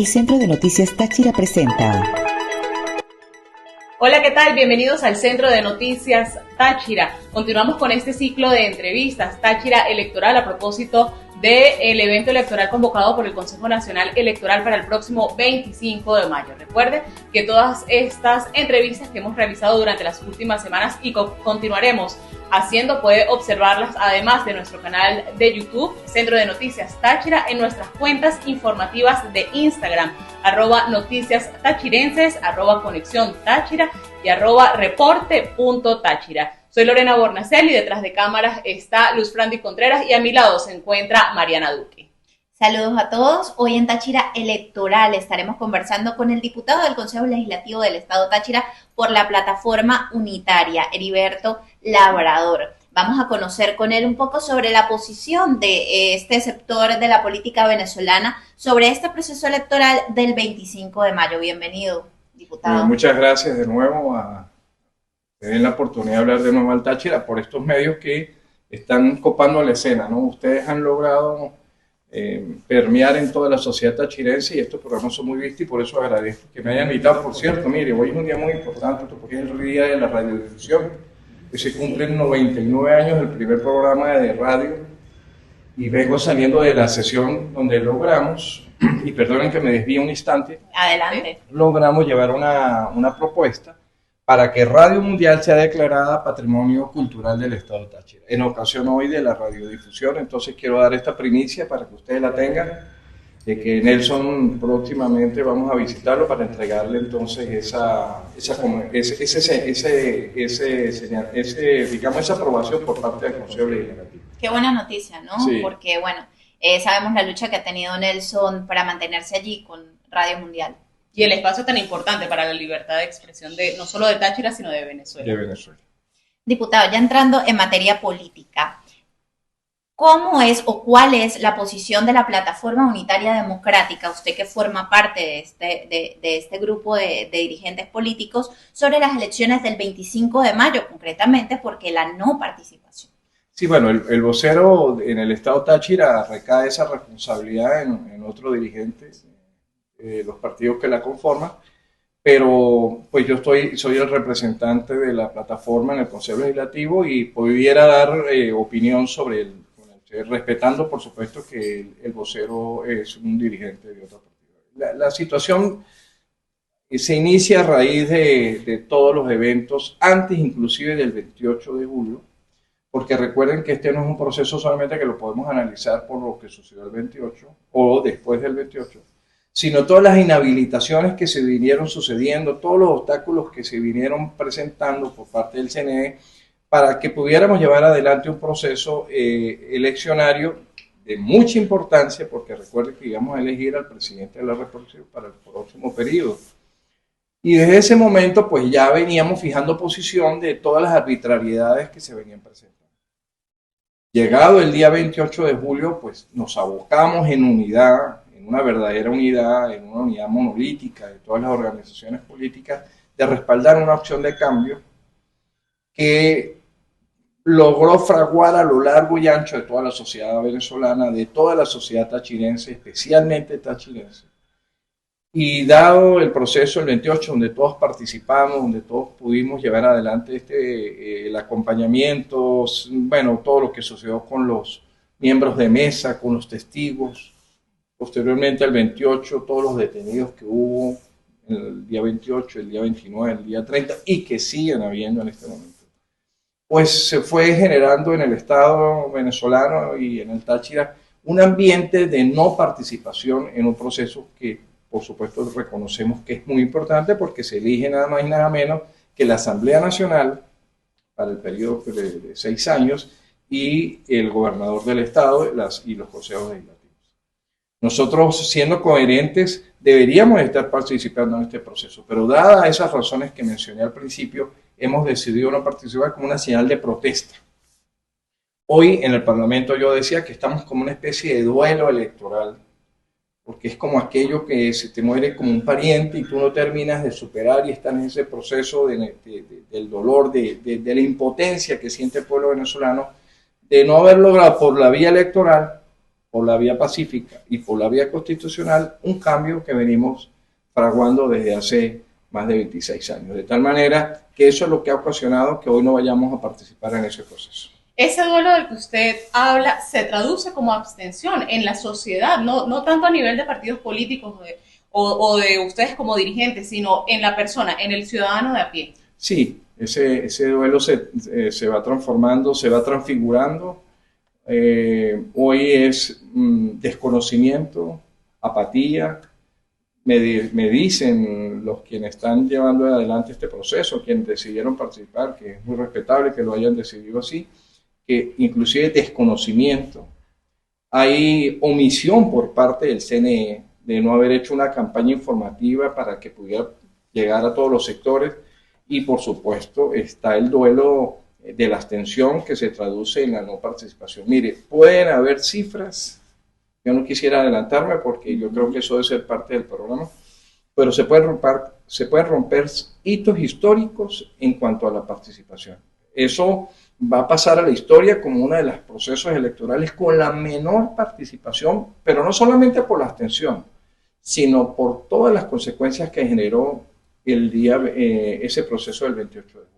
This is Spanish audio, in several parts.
El Centro de Noticias Táchira presenta. Hola, ¿qué tal? Bienvenidos al Centro de Noticias Táchira. Continuamos con este ciclo de entrevistas Táchira Electoral a propósito del evento electoral convocado por el Consejo Nacional Electoral para el próximo 25 de mayo. Recuerde que todas estas entrevistas que hemos realizado durante las últimas semanas y continuaremos haciendo, puede observarlas además de nuestro canal de YouTube, Centro de Noticias Táchira, en nuestras cuentas informativas de Instagram, @noticias tachirenses, @conexión táchira y @reporte.táchira. Soy Lorena Bornacel y detrás de cámaras está Luz Frandy Contreras y a mi lado se encuentra Mariana Duque. Saludos a todos. Hoy en Táchira Electoral estaremos conversando con el diputado del Consejo Legislativo del Estado Táchira por la plataforma unitaria, Heriberto Labrador. Vamos a conocer con él un poco sobre la posición de este sector de la política venezolana sobre este proceso electoral del 25 de mayo. Bienvenido, diputado. Muchas gracias de nuevo me den la oportunidad de hablar de nuevo al Táchira por estos medios que están copando la escena, ¿no? Ustedes han logrado permear en toda la sociedad tachirense y estos programas son muy vistos y por eso agradezco que me hayan invitado. Por cierto, mire, hoy es un día muy importante porque es el día de la radiodifusión, que se cumplen 99 años del primer programa de radio y vengo saliendo de la sesión donde logramos, y perdonen que me desvíe un instante, Adelante. Logramos llevar una propuesta para que Radio Mundial sea declarada Patrimonio Cultural del Estado Táchira, en ocasión hoy de la radiodifusión. Entonces quiero dar esta primicia para que ustedes la tengan, de que Nelson próximamente vamos a visitarlo para entregarle entonces esa aprobación por parte del Consejo Legislativo. Qué buena noticia, ¿no? Sí. Porque, bueno, sabemos la lucha que ha tenido Nelson para mantenerse allí con Radio Mundial. Y el espacio tan importante para la libertad de expresión de no solo de Táchira, sino de Venezuela. De Venezuela. Diputado, ya entrando en materia política, ¿cómo es o cuál es la posición de la Plataforma Unitaria Democrática, usted que forma parte de este grupo de dirigentes políticos, sobre las elecciones del 25 de mayo, concretamente porque la no participación? Sí, bueno, el vocero en el Estado Táchira recae esa responsabilidad en otro dirigente, los partidos que la conforman, pero pues yo soy el representante de la plataforma en el Consejo Legislativo y pudiera dar opinión sobre respetando por supuesto que el vocero es un dirigente de otro partido. La situación se inicia a raíz de todos los eventos, antes inclusive del 28 de julio, porque recuerden que este no es un proceso solamente que lo podemos analizar por lo que sucedió el 28 o después del 28, sino todas las inhabilitaciones que se vinieron sucediendo, todos los obstáculos que se vinieron presentando por parte del CNE para que pudiéramos llevar adelante un proceso eleccionario de mucha importancia, porque recuerden que íbamos a elegir al presidente de la República para el próximo periodo. Y desde ese momento pues ya veníamos fijando posición de todas las arbitrariedades que se venían presentando. Llegado el día 28 de julio, pues nos abocamos en unidad, en una verdadera unidad, en una unidad monolítica de todas las organizaciones políticas, de respaldar una opción de cambio que logró fraguar a lo largo y ancho de toda la sociedad venezolana, de toda la sociedad tachirense, especialmente tachirense. Y dado el proceso del 28, donde todos participamos, donde todos pudimos llevar adelante el acompañamiento, bueno, todo lo que sucedió con los miembros de mesa, con los testigos, posteriormente al 28, todos los detenidos que hubo el día 28, el día 29, el día 30 y que siguen habiendo en este momento, pues se fue generando en el Estado venezolano y en el Táchira un ambiente de no participación en un proceso que por supuesto reconocemos que es muy importante porque se elige nada más y nada menos que la Asamblea Nacional para el periodo de 6 años y el gobernador del Estado y los consejos legislativos. Nosotros, siendo coherentes, deberíamos estar participando en este proceso, pero dadas esas razones que mencioné al principio, hemos decidido no participar como una señal de protesta. Hoy en el Parlamento yo decía que estamos como una especie de duelo electoral, porque es como aquello que se te muere como un pariente y tú no terminas de superar y estás en ese proceso del dolor, de la impotencia que siente el pueblo venezolano, de no haber logrado por la vía electoral por la vía pacífica y por la vía constitucional, un cambio que venimos fraguando desde hace más de 26 años. De tal manera que eso es lo que ha ocasionado que hoy no vayamos a participar en ese proceso. Ese duelo del que usted habla se traduce como abstención en la sociedad, no tanto a nivel de partidos políticos o de ustedes como dirigentes, sino en la persona, en el ciudadano de a pie. Sí, ese duelo se va transformando, se va transfigurando. Hoy es desconocimiento, apatía. Me dicen los quienes están llevando adelante este proceso, quienes decidieron participar, que es muy respetable que lo hayan decidido así, que inclusive desconocimiento. Hay omisión por parte del CNE de no haber hecho una campaña informativa para que pudiera llegar a todos los sectores, y por supuesto está el duelo de la abstención que se traduce en la no participación. Mire, pueden haber cifras. Yo no quisiera adelantarme porque yo creo que eso debe ser parte del programa, pero se pueden romper hitos históricos en cuanto a la participación. Eso va a pasar a la historia como uno de los procesos electorales con la menor participación, pero no solamente por la abstención, sino por todas las consecuencias que generó ese proceso del 28 de julio.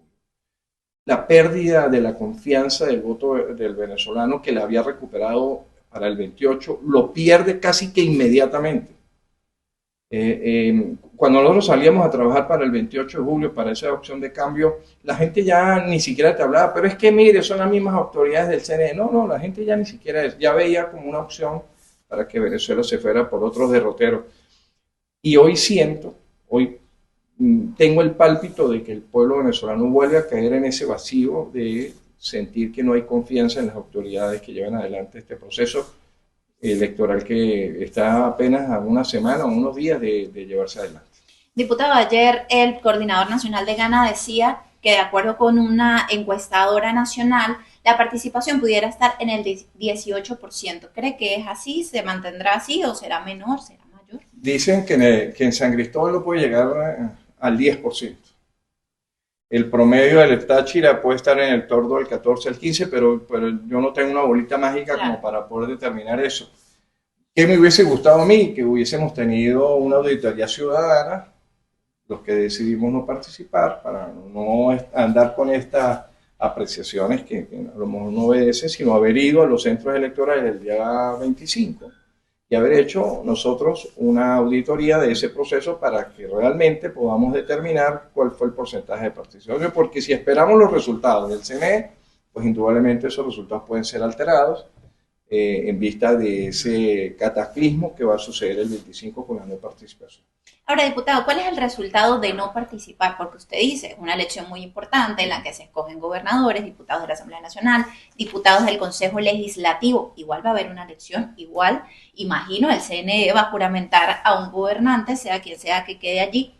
La pérdida de la confianza del voto del venezolano que la había recuperado para el 28, lo pierde casi que inmediatamente. Cuando nosotros salíamos a trabajar para el 28 de julio, para esa opción de cambio, la gente ya ni siquiera te hablaba, pero es que mire, son las mismas autoridades del CNE. No, la gente ya ni siquiera ya veía como una opción para que Venezuela se fuera por otros derroteros. Y hoy tengo el pálpito de que el pueblo venezolano vuelve a caer en ese vacío de sentir que no hay confianza en las autoridades que llevan adelante este proceso electoral que está apenas a una semana o unos días de llevarse adelante. Diputado, ayer el coordinador nacional de Gana decía que de acuerdo con una encuestadora nacional, la participación pudiera estar en el 18%. ¿Cree que es así? ¿Se mantendrá así o será menor, será mayor? Dicen que en San Cristóbal no puede llegar al 10%. El promedio del Táchira puede estar en el torno del 14 al 15, pero yo no tengo una bolita mágica como para poder determinar eso. ¿Qué me hubiese gustado a mí? Que hubiésemos tenido una auditoría ciudadana, los que decidimos no participar, para no andar con estas apreciaciones que a lo mejor no obedecen, sino haber ido a los centros electorales del día 25 y haber hecho nosotros una auditoría de ese proceso para que realmente podamos determinar cuál fue el porcentaje de participación, porque si esperamos los resultados del CNE, pues indudablemente esos resultados pueden ser alterados en vista de ese cataclismo que va a suceder el 25 con la no participación. Ahora, diputado, ¿cuál es el resultado de no participar? Porque usted dice, es una elección muy importante en la que se escogen gobernadores, diputados de la Asamblea Nacional, diputados del Consejo Legislativo. Igual va a haber una elección, igual, imagino, el CNE va a juramentar a un gobernante, sea quien sea que quede allí.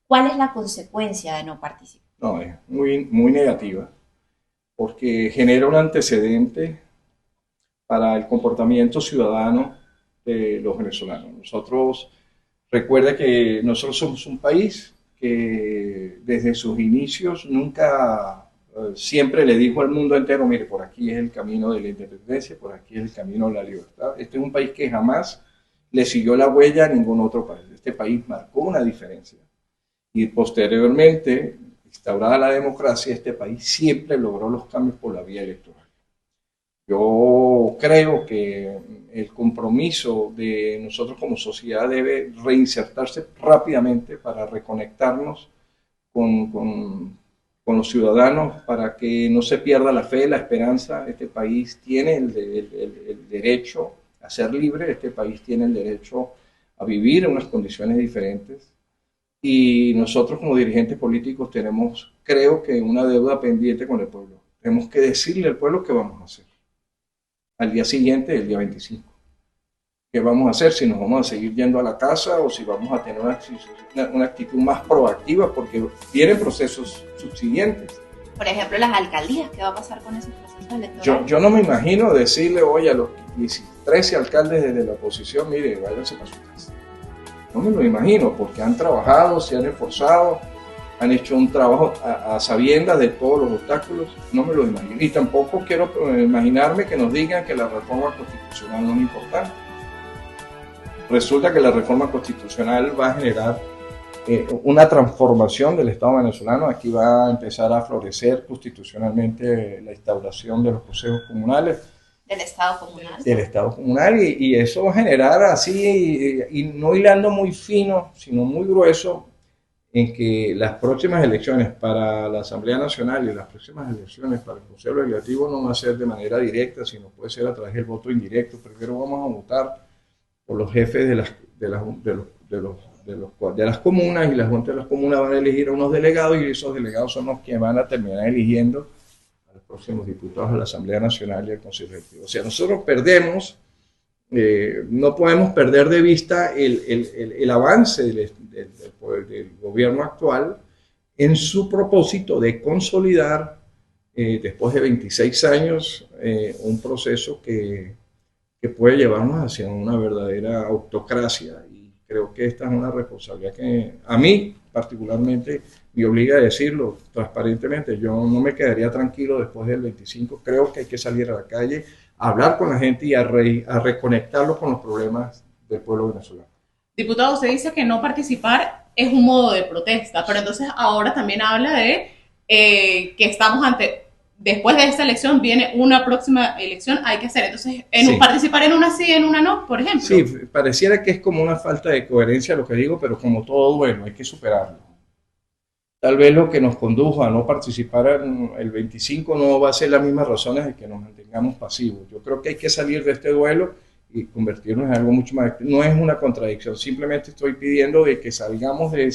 ¿Cuál es la consecuencia de no participar? No, es muy negativa, porque genera un antecedente para el comportamiento ciudadano de los venezolanos. Recuerda que nosotros somos un país que desde sus inicios siempre le dijo al mundo entero, mire, por aquí es el camino de la independencia, por aquí es el camino de la libertad. Este es un país que jamás le siguió la huella a ningún otro país. Este país marcó una diferencia. Y posteriormente, instaurada la democracia, este país siempre logró los cambios por la vía electoral. Yo creo que el compromiso de nosotros como sociedad debe reinsertarse rápidamente para reconectarnos con los ciudadanos, para que no se pierda la fe, la esperanza. Este país tiene el derecho a ser libre, este país tiene el derecho a vivir en unas condiciones diferentes. Y nosotros como dirigentes políticos tenemos, creo que, una deuda pendiente con el pueblo. Tenemos que decirle al pueblo qué vamos a hacer al día siguiente, el día 25. ¿Qué vamos a hacer? Si nos vamos a seguir yendo a la casa o si vamos a tener una actitud más proactiva, porque vienen procesos subsiguientes. Por ejemplo, las alcaldías, ¿qué va a pasar con esos procesos electorales? Yo no me imagino decirle hoy a los 13 alcaldes desde la oposición, mire, váyanse para su casa. No me lo imagino, porque han trabajado, se han esforzado. han hecho un trabajo a sabiendas de todos los obstáculos, no me lo imagino. Y tampoco quiero imaginarme que nos digan que la reforma constitucional no es importante. Resulta que la reforma constitucional va a generar una transformación del Estado venezolano. Aquí va a empezar a florecer constitucionalmente la instauración de los consejos comunales. Del Estado comunal. Del Estado comunal, y eso va a generar así, y no hilando muy fino, sino muy grueso, en que las próximas elecciones para la Asamblea Nacional y las próximas elecciones para el Consejo Legislativo no va a ser de manera directa, sino puede ser a través del voto indirecto. Primero vamos a votar por los jefes de las comunas, y las juntas de las comunas van a elegir a unos delegados, y esos delegados son los que van a terminar eligiendo a los próximos diputados de la Asamblea Nacional y al Consejo Legislativo. O sea, nosotros perdemos, no podemos perder de vista el avance del gobierno actual en su propósito de consolidar, después de 26 años, un proceso que puede llevarnos hacia una verdadera autocracia. Y creo que esta es una responsabilidad que a mí particularmente me obliga a decirlo transparentemente. Yo no me quedaría tranquilo después del 25. Creo que hay que salir a la calle, a hablar con la gente y a reconectarlos con los problemas del pueblo venezolano. Diputado, usted dice que no participar es un modo de protesta, pero entonces ahora también habla de que estamos después de esta elección viene una próxima elección, hay que hacer. Entonces, participar en una sí, en una no, por ejemplo. Sí, pareciera que es como una falta de coherencia lo que digo, pero como todo duelo, hay que superarlo. Tal vez lo que nos condujo a no participar en el 25 no va a ser las mismas razones de que nos mantengamos pasivos. Yo creo que hay que salir de este duelo y convertirnos en algo mucho más. No es una contradicción, simplemente estoy pidiendo de que salgamos de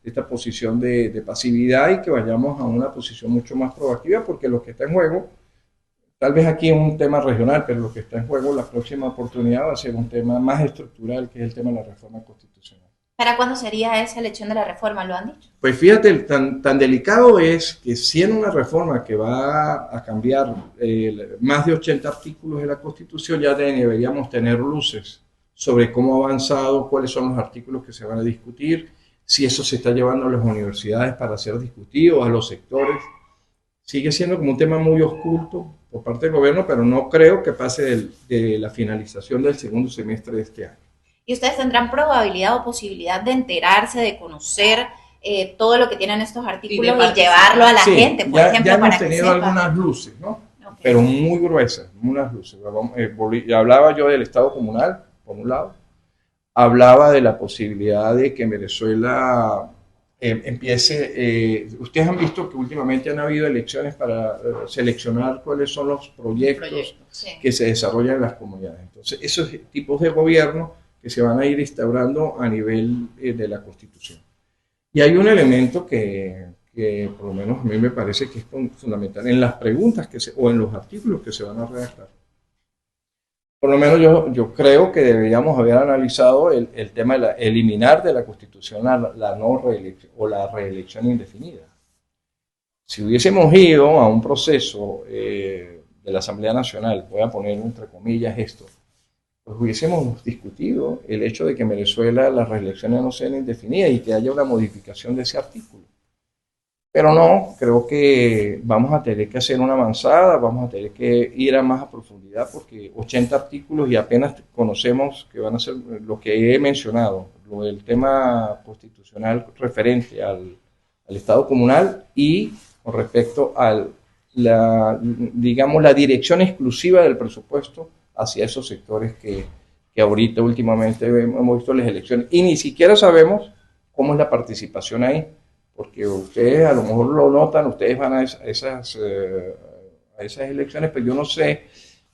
esta posición de pasividad y que vayamos a una posición mucho más proactiva, porque lo que está en juego, tal vez aquí es un tema regional, pero lo que está en juego, la próxima oportunidad va a ser un tema más estructural, que es el tema de la reforma constitucional. ¿Para cuándo sería esa elección de la reforma? ¿Lo han dicho? Pues fíjate, tan delicado es que siendo una reforma que va a cambiar más de 80 artículos de la Constitución, ya deberíamos tener luces sobre cómo ha avanzado, cuáles son los artículos que se van a discutir, si eso se está llevando a las universidades para ser discutido, a los sectores. Sigue siendo como un tema muy oculto por parte del gobierno, pero no creo que pase de la finalización del segundo semestre de este año. ¿Y ustedes tendrán probabilidad o posibilidad de enterarse, de conocer todo lo que tienen estos artículos y llevarlo a la gente, por ejemplo, ya hemos para que tenido sepa? algunas luces, ¿no? Okay. Pero muy gruesas, unas luces. Ya hablaba yo del Estado comunal, por un lado. Hablaba de la posibilidad de que en Venezuela empiece. Ustedes han visto que últimamente han habido elecciones para seleccionar cuáles son los proyectos sí, que se desarrollan en las comunidades. Entonces, esos tipos de gobierno que se van a ir instaurando a nivel de la Constitución. Y hay un elemento que por lo menos a mí me parece que es fundamental en las preguntas o en los artículos que se van a redactar. Por lo menos yo creo que deberíamos haber analizado el tema de eliminar de la Constitución la no reelección o la reelección indefinida. Si hubiésemos ido a un proceso de la Asamblea Nacional, voy a poner entre comillas esto, pues hubiésemos discutido el hecho de que en Venezuela las reelecciones no sean indefinidas y que haya una modificación de ese artículo. Pero no, creo que vamos a tener que hacer una avanzada, vamos a tener que ir a más a profundidad, porque 80 artículos y apenas conocemos que van a ser lo que he mencionado, lo del tema constitucional referente al Estado comunal y con respecto a la dirección exclusiva del presupuesto hacia esos sectores que ahorita últimamente hemos visto en las elecciones y ni siquiera sabemos cómo es la participación ahí, porque ustedes a lo mejor lo notan, ustedes van a esas elecciones, pero yo no sé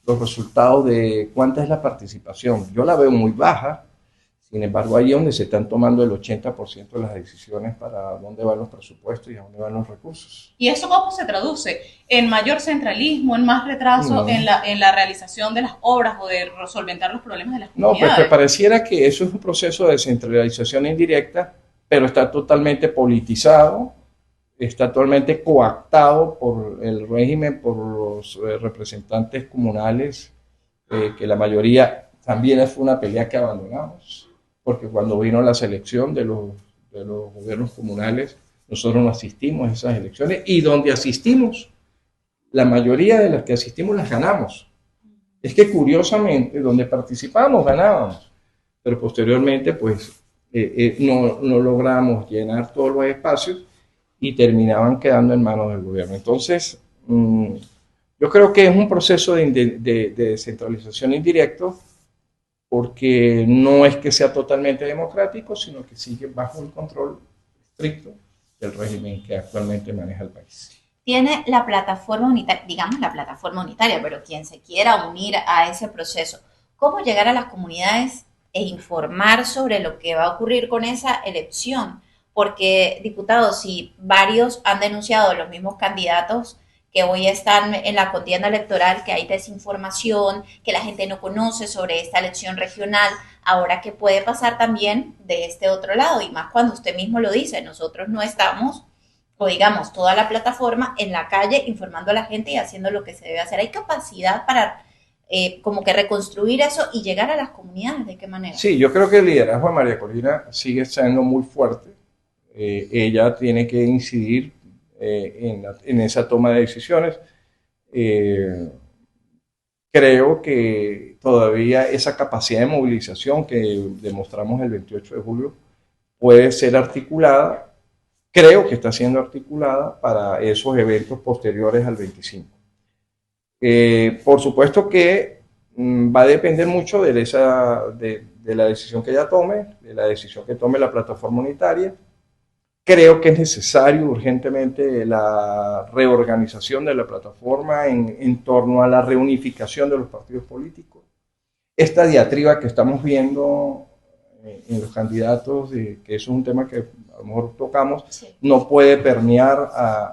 los resultados de cuánta es la participación. Yo la veo muy baja, sin embargo ahí es donde se están tomando el 80% de las decisiones para dónde van los presupuestos y a dónde van los recursos. ¿Y eso cómo se traduce? ¿En mayor centralismo, en más retraso en la realización de las obras o de solventar los problemas de las comunidades? No, pues pareciera que eso es un proceso de descentralización indirecta, pero está totalmente politizado, está totalmente coactado por el régimen, por los representantes comunales, que la mayoría también fue una pelea que abandonamos, porque cuando vino la selección de los gobiernos comunales, Nosotros no asistimos a esas elecciones y donde asistimos, la mayoría de las que asistimos las ganamos. Es que curiosamente, donde participamos ganábamos, pero posteriormente pues no logramos llenar todos los espacios y terminaban quedando en manos del gobierno. Entonces, yo creo que es un proceso de descentralización indirecto, porque no es que sea totalmente democrático, sino que sigue bajo el control estricto del régimen que actualmente maneja el país. Tiene la plataforma unitaria, digamos la plataforma unitaria, pero quien se quiera unir a ese proceso, ¿cómo llegar a las comunidades e informar sobre lo que va a ocurrir con esa elección? Porque, diputados, si varios han denunciado, los mismos candidatos que hoy están en la contienda electoral, que hay desinformación, que la gente no conoce sobre esta elección regional, ahora qué puede pasar también de este otro lado, y más cuando usted mismo lo dice, nosotros no estamos, o digamos, toda la plataforma en la calle informando a la gente y haciendo lo que se debe hacer. ¿Hay capacidad para como que reconstruir eso y llegar a las comunidades? ¿De qué manera? Sí, yo creo que el liderazgo de María Corina sigue siendo muy fuerte. Ella tiene que incidir en esa toma de decisiones. Creo que todavía esa capacidad de movilización que demostramos el 28 de julio puede ser articulada. Creo que está siendo articulada para esos eventos posteriores al 25. Por supuesto que va a depender mucho de la decisión que ella tome, de la decisión que tome la plataforma unitaria. Creo que es necesario urgentemente la reorganización de la plataforma en torno a la reunificación de los partidos políticos. Esta diatriba que estamos viendo en los candidatos, que eso es un tema que a lo mejor tocamos, sí, no puede permear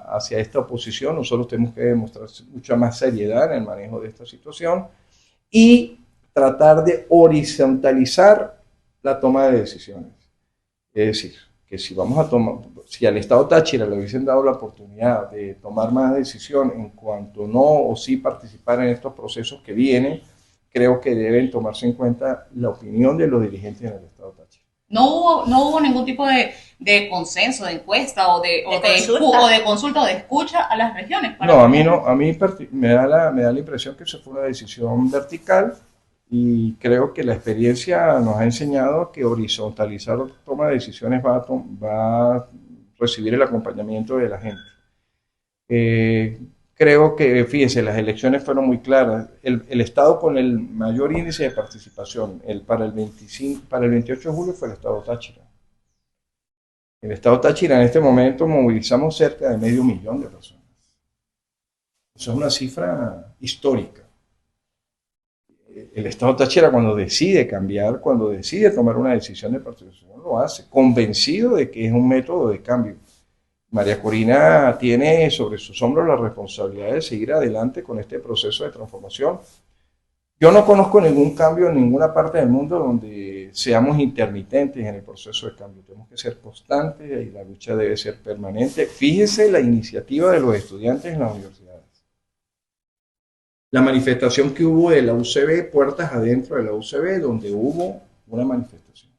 hacia esta oposición. Nosotros tenemos que demostrar mucha más seriedad en el manejo de esta situación y tratar de horizontalizar la toma de decisiones. Es decir, que si al Estado Táchira le hubiesen dado la oportunidad de tomar más decisión en cuanto no o sí participar en estos procesos que vienen, creo que deben tomarse en cuenta la opinión de los dirigentes en el Estado Táchira. No hubo ningún tipo de consenso, de encuesta o de consulta o de escucha a las regiones. No, a mí me da la impresión que eso fue una decisión vertical. Y creo que la experiencia nos ha enseñado que horizontalizar la toma de decisiones va a recibir el acompañamiento de la gente. Creo que, fíjense, las elecciones fueron muy claras. El estado con el mayor índice de participación para el 28 de julio fue el estado Táchira. El estado Táchira en este momento movilizamos cerca de 500,000 de personas. Eso es una cifra histórica. El Estado Táchira, cuando decide cambiar, cuando decide tomar una decisión de participación, lo hace, convencido de que es un método de cambio. María Corina tiene sobre sus hombros la responsabilidad de seguir adelante con este proceso de transformación. Yo no conozco ningún cambio en ninguna parte del mundo donde seamos intermitentes en el proceso de cambio. Tenemos que ser constantes y la lucha debe ser permanente. Fíjese la iniciativa de los estudiantes en las universidades. La manifestación que hubo de la UCB, puertas adentro de la UCB, donde hubo una manifestación.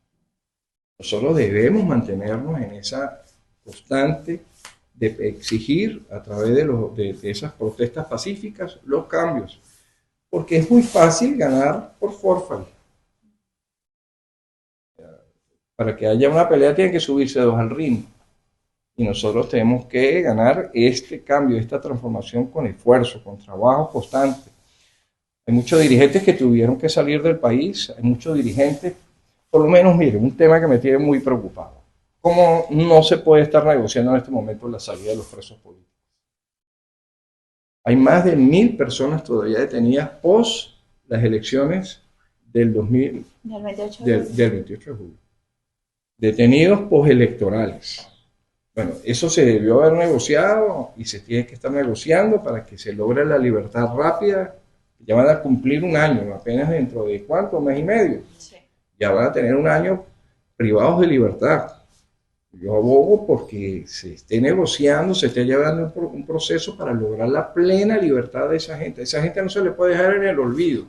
Nosotros debemos mantenernos en esa constante de exigir a través de esas protestas pacíficas los cambios, porque es muy fácil ganar por forfeit. Para que haya una pelea tienen que subirse dos al ring. Y nosotros tenemos que ganar este cambio, esta transformación con esfuerzo, con trabajo constante. Hay muchos dirigentes que tuvieron que salir del país, hay muchos dirigentes, por lo menos, mire, un tema que me tiene muy preocupado. ¿Cómo no se puede estar negociando en este momento la salida de los presos políticos? Hay más de 1.000 personas todavía detenidas post las elecciones del 28 de julio. Detenidos postelectorales. Bueno, eso se debió haber negociado y se tiene que estar negociando para que se logre la libertad rápida. Ya van a cumplir un año, apenas dentro de ¿cuánto? ¿Un mes y medio? Sí. Ya van a tener un año privados de libertad. Yo abogo porque se esté negociando, se esté llevando un proceso para lograr la plena libertad de esa gente. Esa gente no se le puede dejar en el olvido.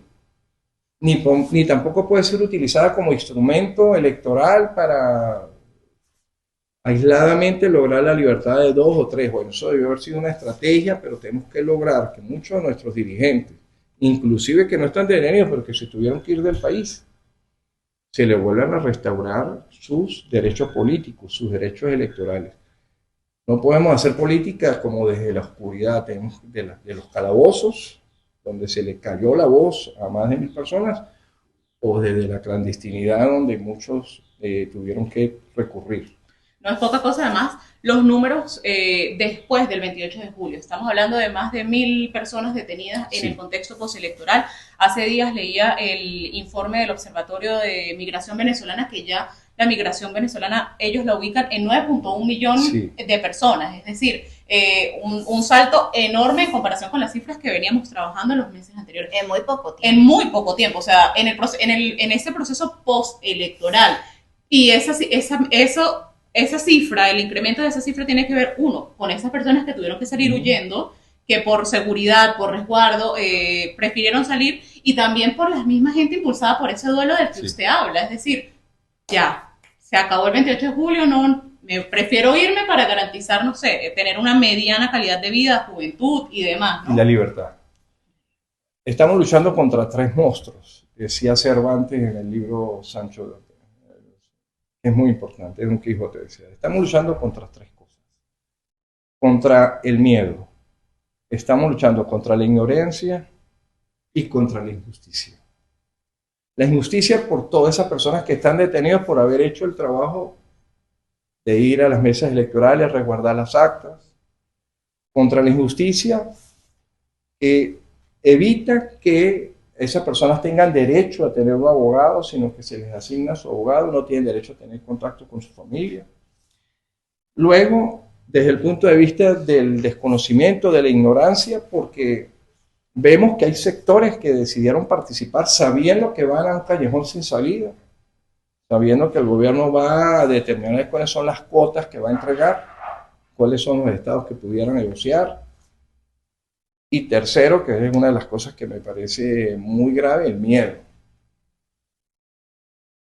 Ni tampoco puede ser utilizada como instrumento electoral para aisladamente lograr la libertad de 2 o 3. Bueno, eso debió haber sido una estrategia, pero tenemos que lograr que muchos de nuestros dirigentes, inclusive que no están detenidos, pero que se tuvieron que ir del país, se le vuelvan a restaurar sus derechos políticos, sus derechos electorales. No podemos hacer política como desde la oscuridad, tenemos de los calabozos, donde se le cayó la voz a más de 1000 personas, o desde la clandestinidad, donde muchos tuvieron que recurrir. No es poca cosa, además, los números después del 28 de julio. Estamos hablando de más de 1000 personas detenidas en el contexto postelectoral. Hace días leía el informe del Observatorio de Migración Venezolana, que ya la migración venezolana, ellos la ubican en 9.1 millones de personas. Es decir, un salto enorme en comparación con las cifras que veníamos trabajando en los meses anteriores. En muy poco tiempo. En muy poco tiempo, o sea, en ese proceso postelectoral. Y esa cifra, el incremento de esa cifra tiene que ver, uno, con esas personas que tuvieron que salir huyendo, que por seguridad, por resguardo, prefirieron salir, y también por la misma gente impulsada por ese duelo del que usted habla. Es decir, ya, se acabó el 28 de julio, no, me prefiero irme para garantizar, no sé, tener una mediana calidad de vida, juventud y demás, ¿no? Y la libertad. Estamos luchando contra 3 monstruos, decía Cervantes en el libro Sancho. Es muy importante, es un Quijote, decía. Estamos luchando contra 3 cosas. Contra el miedo, estamos luchando contra la ignorancia y contra la injusticia. La injusticia por todas esas personas que están detenidas por haber hecho el trabajo de ir a las mesas electorales, a resguardar las actas. Contra la injusticia que evita que esas personas tengan derecho a tener un abogado, sino que se les asigna su abogado, no tienen derecho a tener contacto con su familia. Luego, desde el punto de vista del desconocimiento, de la ignorancia, porque vemos que hay sectores que decidieron participar sabiendo que van a un callejón sin salida, sabiendo que el gobierno va a determinar cuáles son las cuotas que va a entregar, cuáles son los estados que pudieran negociar. Y tercero, que es una de las cosas que me parece muy grave, el miedo.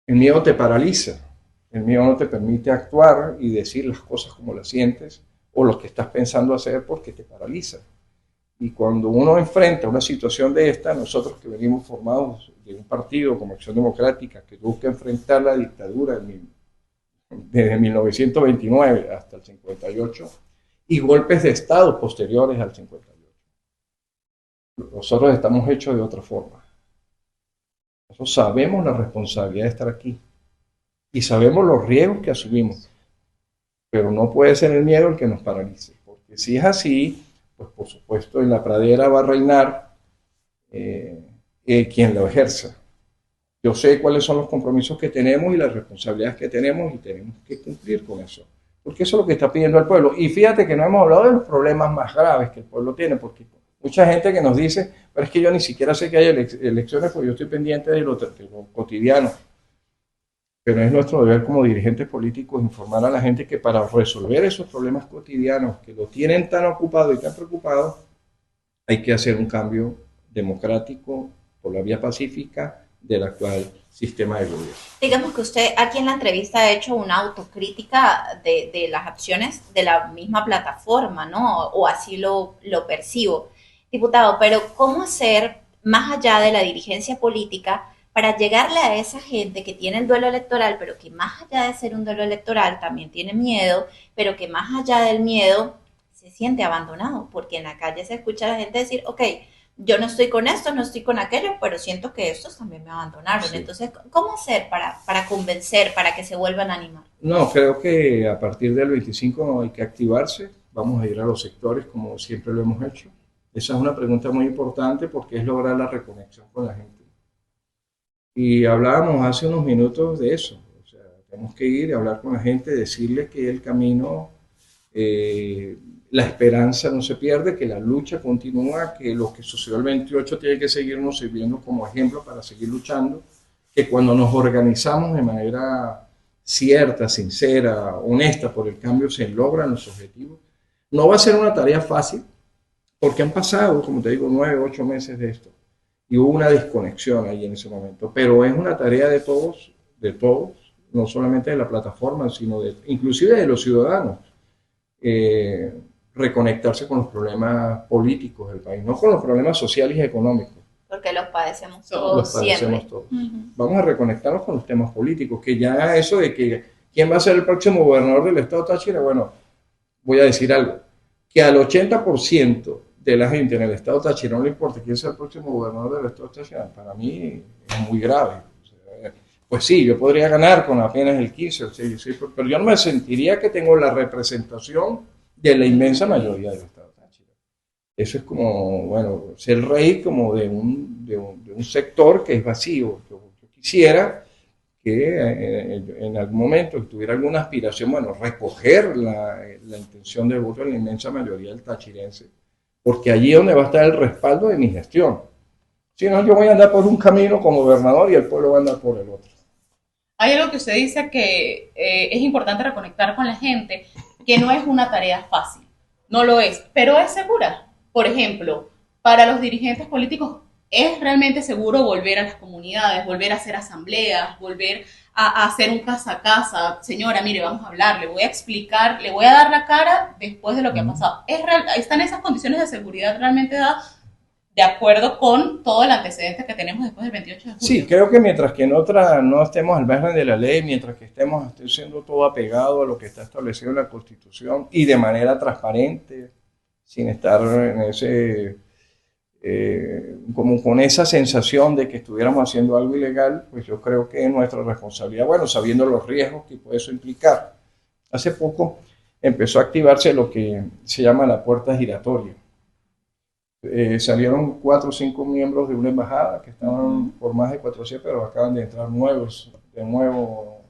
El miedo te paraliza, el miedo no te permite actuar y decir las cosas como las sientes o lo que estás pensando hacer, porque te paraliza. Y cuando uno enfrenta una situación de esta, nosotros que venimos formados de un partido como Acción Democrática que busca enfrentar la dictadura desde 1929 hasta el 58 y golpes de Estado posteriores al 58. Nosotros estamos hechos de otra forma. Nosotros sabemos la responsabilidad de estar aquí y sabemos los riesgos que asumimos, pero no puede ser el miedo el que nos paralice, porque si es así, pues por supuesto en la pradera va a reinar quien lo ejerza. Yo sé cuáles son los compromisos que tenemos y las responsabilidades que tenemos y tenemos que cumplir con eso, porque eso es lo que está pidiendo el pueblo. Y fíjate que no hemos hablado de los problemas más graves que el pueblo tiene, porque mucha gente que nos dice, pero es que yo ni siquiera sé que hay elecciones porque yo estoy pendiente de lo cotidiano. Pero es nuestro deber como dirigentes políticos informar a la gente que para resolver esos problemas cotidianos que lo tienen tan ocupado y tan preocupado, hay que hacer un cambio democrático por la vía pacífica del actual sistema de gobierno. Digamos que usted aquí en la entrevista ha hecho una autocrítica de las acciones de la misma plataforma, ¿no? O así lo percibo. Diputado, pero ¿cómo hacer más allá de la dirigencia política para llegarle a esa gente que tiene el duelo electoral, pero que más allá de ser un duelo electoral también tiene miedo, pero que más allá del miedo se siente abandonado? Porque en la calle se escucha a la gente decir, ok, yo no estoy con esto, no estoy con aquello, pero siento que estos también me abandonaron. Sí. Entonces, ¿cómo hacer para convencer, para que se vuelvan a animar? No, creo que a partir del 25 hay que activarse, vamos a ir a los sectores como siempre lo hemos hecho. Esa es una pregunta muy importante porque es lograr la reconexión con la gente. Y hablábamos hace unos minutos de eso. O sea, tenemos que ir a hablar con la gente, decirles que el camino, la esperanza no se pierde, que la lucha continúa, que lo que sucedió el 28 tiene que seguirnos sirviendo como ejemplo para seguir luchando, que cuando nos organizamos de manera cierta, sincera, honesta por el cambio, se logran los objetivos. No va a ser una tarea fácil, porque han pasado, como te digo, 9, 8 meses de esto. Y hubo una desconexión ahí en ese momento. Pero es una tarea de todos, no solamente de la plataforma, sino inclusive de los ciudadanos, reconectarse con los problemas políticos del país, no con los problemas sociales y económicos. Porque los padecemos Los todos Los padecemos siempre. todos. Vamos a reconectarnos con los temas políticos, que ya eso de que quién va a ser el próximo gobernador del estado Táchira, bueno, voy a decir algo, que al 80% de la gente en el estado Táchira no le importa quién sea el próximo gobernador del estado Táchira, para mí es muy grave. O sea, pues sí, yo podría ganar con apenas el 15, o sea, sí, pero yo no me sentiría que tengo la representación de la inmensa mayoría del estado Táchira. Eso es como, bueno, ser rey como de un sector que es vacío. Yo quisiera que en algún momento tuviera alguna aspiración, bueno, recoger la intención de voto de la inmensa mayoría del tachirense, porque allí es donde va a estar el respaldo de mi gestión. Si no, yo voy a andar por un camino como gobernador y el pueblo va a andar por el otro. Hay algo que usted dice que es importante reconectar con la gente, que no es una tarea fácil, no lo es, pero es segura. Por ejemplo, para los dirigentes políticos, ¿es realmente seguro volver a las comunidades, volver a hacer asambleas, volver a hacer un casa a casa? Señora, mire, vamos a hablar, le voy a explicar, le voy a dar la cara después de lo que ha pasado. ¿Están esas condiciones de seguridad realmente dadas de acuerdo con todo el antecedente que tenemos después del 28 de julio? Sí, creo que mientras que no estemos al margen de la ley, mientras que estemos siendo todo apegado a lo que está establecido en la Constitución y de manera transparente, sin estar en ese... como con esa sensación de que estuviéramos haciendo algo ilegal, pues yo creo que es nuestra responsabilidad, bueno, sabiendo los riesgos que puede eso implicar. Hace poco empezó a activarse lo que se llama la puerta giratoria. Salieron 4 o 5 miembros de una embajada que estaban por más de 400, pero acaban de entrar nuevos, de nuevo.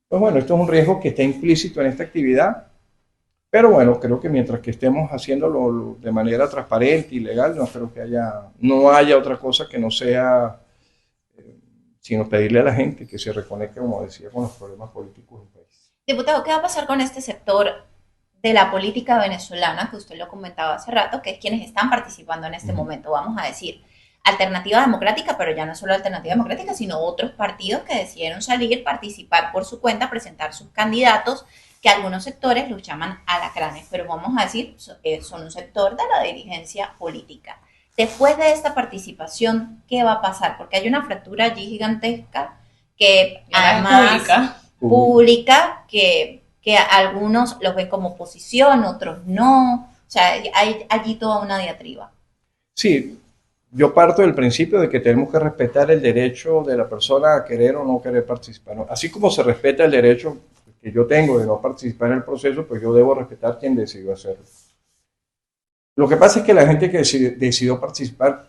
Pues bueno, esto es un riesgo que está implícito en esta actividad. Pero bueno, creo que mientras que estemos haciéndolo de manera transparente y legal, no creo que no haya otra cosa que no sea, sino pedirle a la gente que se reconecte, como decía, con los problemas políticos del país. Diputado, ¿qué va a pasar con este sector de la política venezolana, que usted lo comentaba hace rato, que es quienes están participando en este momento? Vamos a decir, Alternativa Democrática, pero ya no solo Alternativa Democrática, sino otros partidos que decidieron salir, participar por su cuenta, presentar sus candidatos, que algunos sectores los llaman alacranes, pero vamos a decir, son un sector de la dirigencia política. Después de esta participación, ¿qué va a pasar? Porque hay una fractura allí gigantesca que además pública, que algunos los ven como oposición, otros no. O sea, hay allí toda una diatriba. Sí, yo parto del principio de que tenemos que respetar el derecho de la persona a querer o no querer participar, ¿no? Así como se respeta el derecho que yo tengo de no participar en el proceso, pues yo debo respetar quien decidió hacerlo. Lo que pasa es que la gente que decidió participar,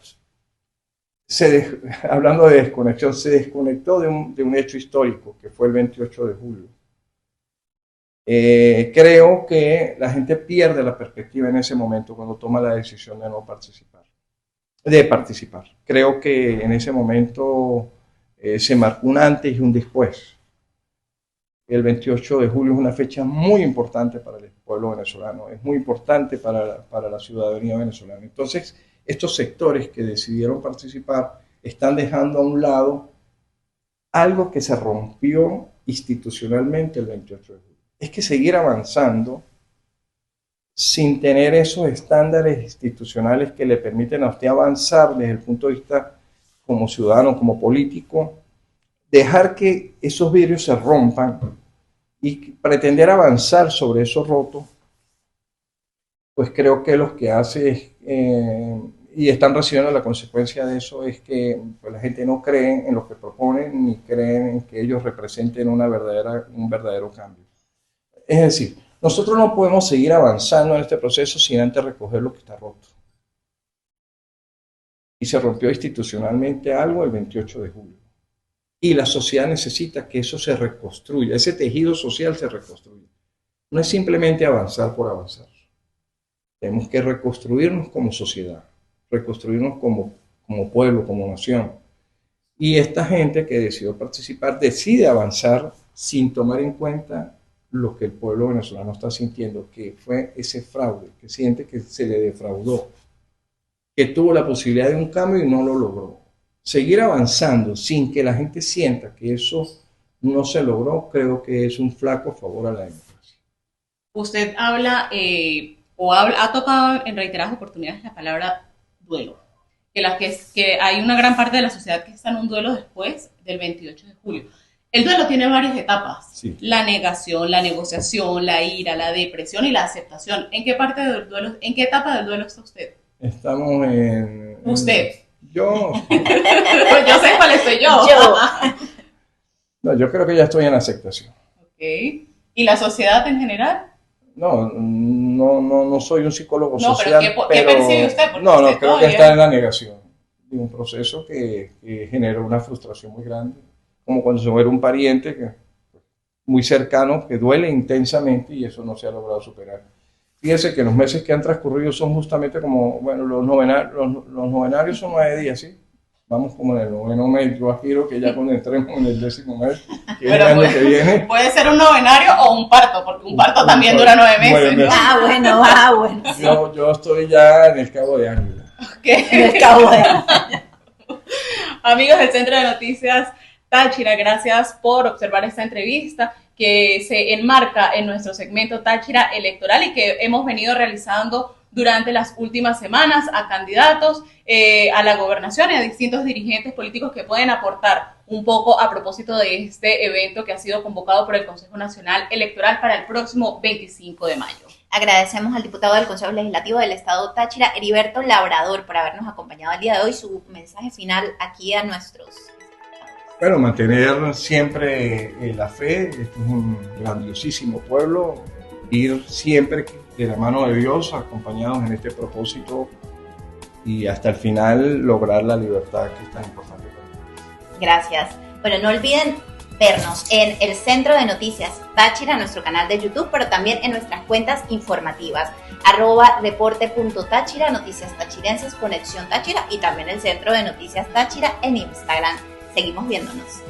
hablando de desconexión, se desconectó de un hecho histórico, que fue el 28 de julio. Creo que la gente pierde la perspectiva en ese momento cuando toma la decisión de no participar, de participar. Creo que en ese momento se marcó un antes y un después. El 28 de julio es una fecha muy importante para el pueblo venezolano, es muy importante para la ciudadanía venezolana. Entonces, estos sectores que decidieron participar están dejando a un lado algo que se rompió institucionalmente el 28 de julio. Es que seguir avanzando sin tener esos estándares institucionales que le permiten a usted avanzar desde el punto de vista como ciudadano, como político, dejar que esos vidrios se rompan y pretender avanzar sobre esos rotos, pues creo que lo que hace es, y están recibiendo la consecuencia de eso, es que pues, la gente no cree en lo que proponen ni creen en que ellos representen un verdadero cambio. Es decir, nosotros no podemos seguir avanzando en este proceso sin antes recoger lo que está roto. Y se rompió institucionalmente algo el 28 de julio. Y la sociedad necesita que eso se reconstruya, ese tejido social se reconstruya. No es simplemente avanzar por avanzar. Tenemos que reconstruirnos como sociedad, reconstruirnos como pueblo, como nación. Y esta gente que decidió participar decide avanzar sin tomar en cuenta lo que el pueblo venezolano está sintiendo, que fue ese fraude, que siente que se le defraudó, que tuvo la posibilidad de un cambio y no lo logró. Seguir avanzando sin que la gente sienta que eso no se logró, creo que es un flaco favor a la democracia. Usted habla ha tocado en reiteradas oportunidades la palabra duelo, que hay una gran parte de la sociedad que está en un duelo después del 28 de julio. El duelo tiene varias etapas, Sí. la negación, la negociación, la ira, la depresión y la aceptación. ¿En qué etapa del duelo está usted? Estamos en... Usted. Yo, Pues yo sé cuál estoy yo. no, yo creo que ya estoy en aceptación. Ok. ¿Y la sociedad en general? No soy un psicólogo No, social, ¿qué percibe usted? Porque no, usted creo que todavía- está en la negación de un proceso que generó una frustración muy grande, como cuando se muere un pariente muy cercano, que duele intensamente y eso no se ha logrado superar. Fíjense que los meses que han transcurrido son justamente como, bueno, los novenarios son 9 días, ¿sí? Vamos como en el noveno mes, yo aspiro que ya cuando entremos en el 10º mes, que es el Pero año pues, que viene, puede ser un novenario o un parto, porque un parto Un también parto, dura 9 9 meses, ¿no? meses. Bueno. Sí. yo estoy ya en el Cabo de Ángel. En el Cabo de... Amigos del Centro de Noticias Táchira, gracias por observar esta entrevista que se enmarca en nuestro segmento Táchira Electoral y que hemos venido realizando durante las últimas semanas a candidatos a la gobernación y a distintos dirigentes políticos que pueden aportar un poco a propósito de este evento que ha sido convocado por el Consejo Nacional Electoral para el próximo 25 de mayo. Agradecemos al diputado del Consejo Legislativo del Estado Táchira, Heriberto Labrador, por habernos acompañado el día de hoy. Su mensaje final aquí a nuestros... Bueno, mantener siempre la fe, este es un grandiosísimo pueblo, ir siempre de la mano de Dios, acompañados en este propósito y hasta el final lograr la libertad que es tan importante para nosotros. Gracias. Bueno, no olviden vernos en el Centro de Noticias Táchira, nuestro canal de YouTube, pero también en nuestras cuentas informativas, @deporte.táchira, Noticias Tachirenses, Conexión Táchira y también el Centro de Noticias Táchira en Instagram. Seguimos viéndonos.